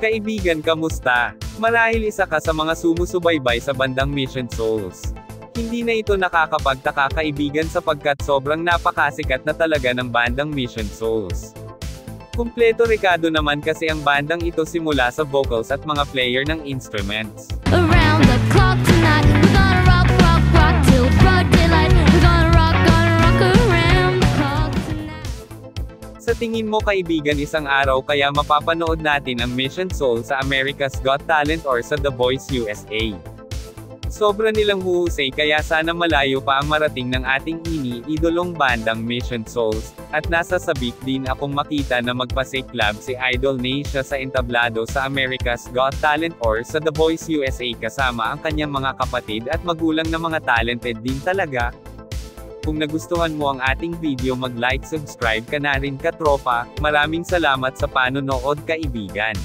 Kaibigan, kamusta? Marahil isa ka sa mga sumusubaybay sa bandang Mission Souls. Hindi na ito nakakapagtaka, kaibigan, sapagkat sobrang napakasikat na talaga ng bandang Mission Souls. Kumpleto rekado naman kasi ang bandang ito simula sa vocals at mga player ng instruments. Around the clock tonight, we're gonna rock, rock, rock till broad daylight. We're gonna rock around the clock tonight. Sa tingin mo, kaibigan, isang araw kaya mapapanood natin ang Mission Souls sa America's Got Talent or sa The Voice USA? Sobra nilang huhusay, kaya sana malayo pa ang marating ng ating iniidolong bandang Mission Souls, at nasa sabik din akong makita na magpa-collab si Idol Nacia sa entablado sa America's Got Talent or sa The Voice USA kasama ang kanyang mga kapatid at magulang na mga talented din talaga. Kung nagustuhan mo ang ating video, mag-like, subscribe ka na rin, katropa. Maraming salamat sa panonood, kaibigan.